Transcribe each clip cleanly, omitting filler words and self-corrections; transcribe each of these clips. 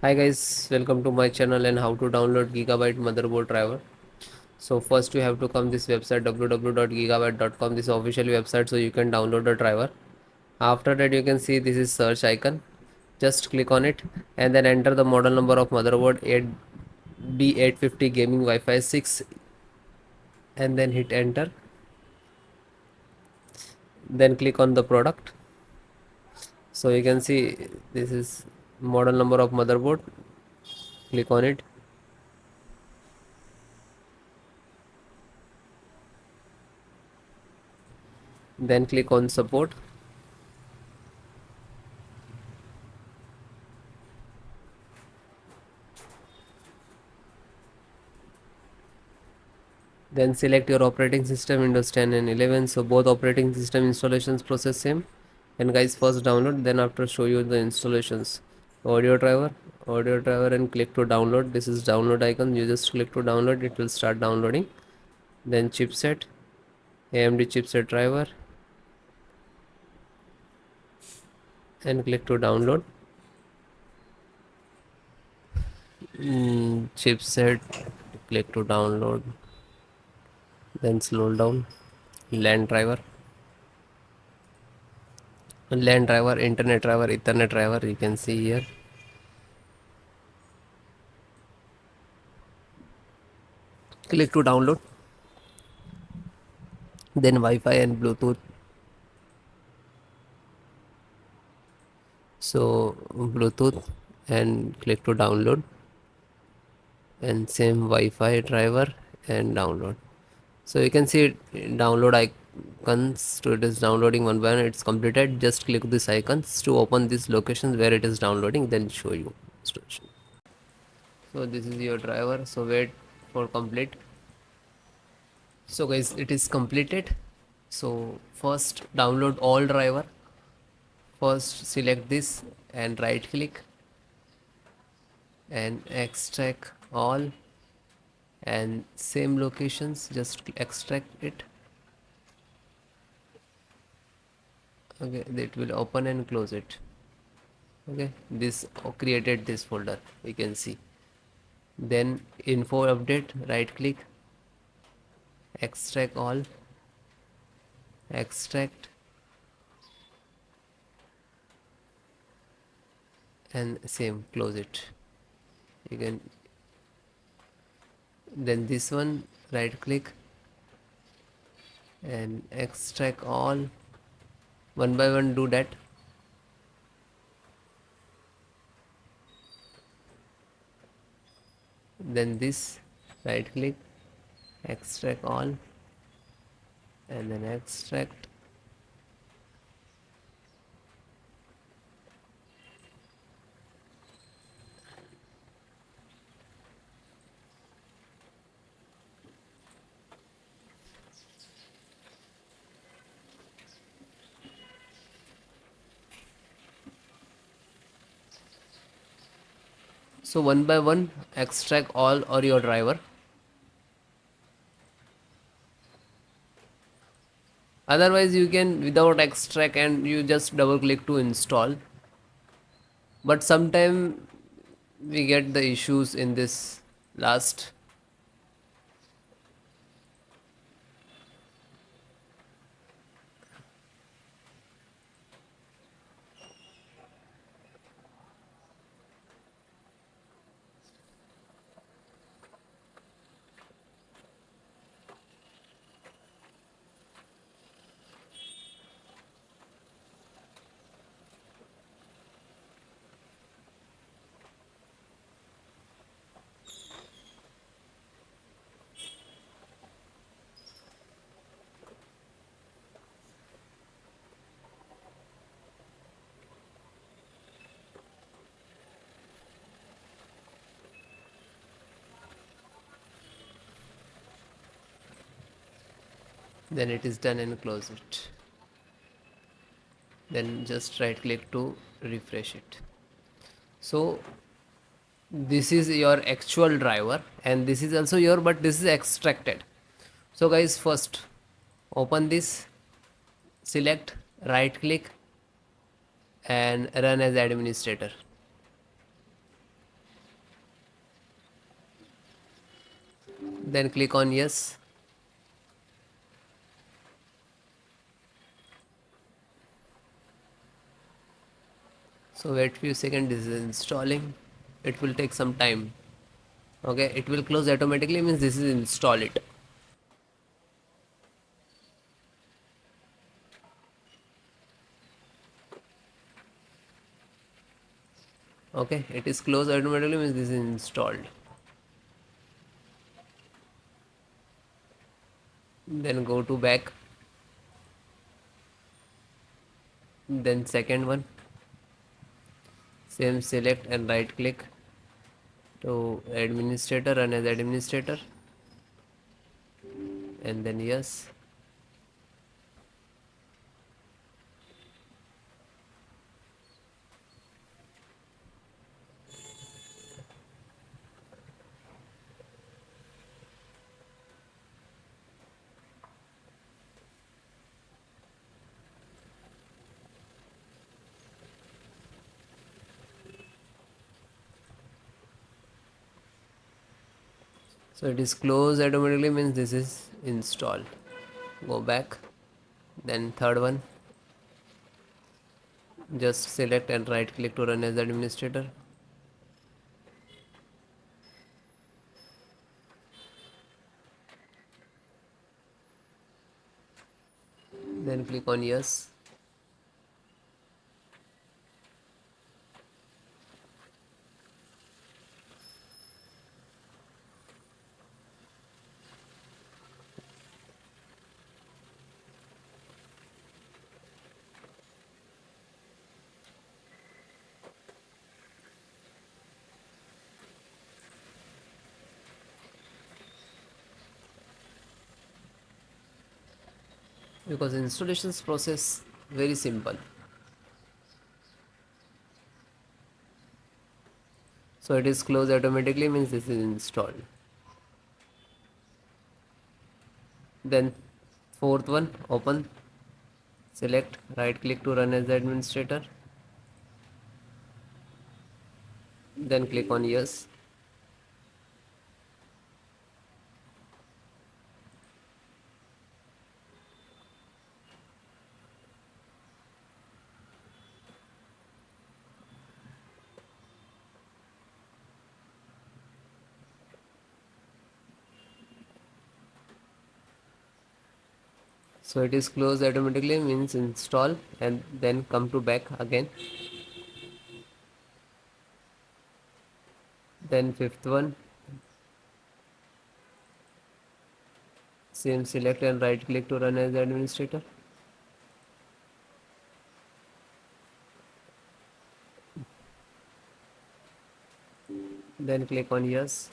Hi guys, welcome to my channel and how to download Gigabyte motherboard driver. So first you have to come this website www.gigabyte.com, this official website, so you can download the driver. After that you can see this is search icon. Just click on it and then enter the model number of motherboard 8B850 gaming Wi-Fi 6 and then hit enter. Then click on the product. So you can see this is model number of motherboard. Click on it. Then click on support. Then select your operating system Windows 10 and 11. So both operating system installations process same. And guys, first download, then after show you the installations. Audio driver and click to download. This is download icon. You just click to download, it will start downloading. Then chipset, AMD chipset driver, and click to download. Chipset, click to download. Then slow down. LAN driver, internet driver, Ethernet driver. You can see here. Click to download. Then Wi-Fi and Bluetooth. So Bluetooth and click to download, and same Wi-Fi driver and download. So you can see download icons. So it is downloading one by one. It's completed. Just click these icons to open these locations where it is downloading, then show you installation. So this is your driver, so wait for complete. So guys, it is completed. So first download all driver. First select this and right click and extract all, and same locations, just extract it. Okay, it will open and close it. Okay, this created this folder, we can see. Then info update, right click, extract all, extract, and same close it. You can, then this one, right click and extract all, one by one do that. Then this, right click, extract all, and then extract. So one by one extract all or your driver. Otherwise you can without extract and you just double click to install, but sometime we get the issues in this last. Then it is done and close it. Then just right click to refresh it. So this is your actual driver and this is also your, but this is extracted. So guys, first open this, select, right click and run as administrator. then click on yes. So wait few seconds, this is installing. It will take some time. Okay, it will close automatically, means this is install it. Okay, it is closed automatically, means this is installed. Then go to back, then second one, same, select and right click to administrator, run as administrator, and then yes. So it is closed automatically, means this is installed. Go back, then third one, just select and right click to run as administrator, then click on yes. Because installations process very simple. So it is closed automatically, means this is installed. Then fourth one, open, select, right click to run as administrator, then click on yes. So it is closed automatically, means install, and then come to back again. Then fifth one, same, select and right click to run as administrator, then click on yes.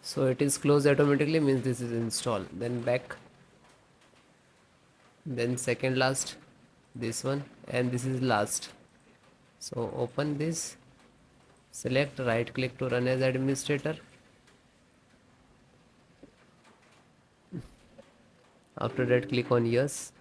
So it is closed automatically, means this is installed. Then back, then second last, this one, and this is last. So open this, select, right click to run as administrator, after that click on yes.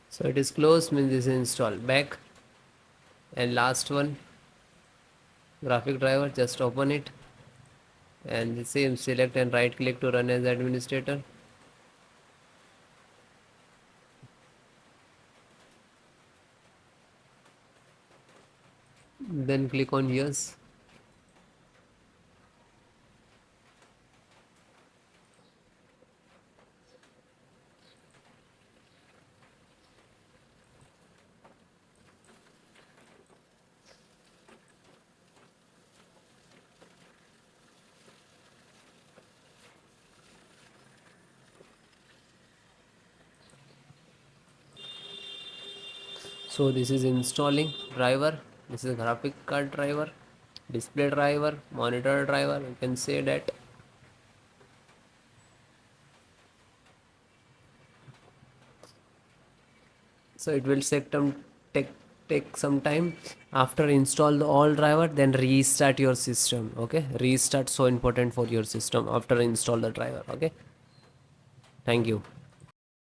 So it is closed, means this is installed. Back, and last one, graphic driver, just open it, And the same, select and right click to run as administrator. Then click on yes. So this is installing driver, this is graphic card driver, display driver, monitor driver, you can say that. So it will take take some time. After install the all driver, then restart your system. Okay, restart so important for your system after install the driver. Okay, thank you.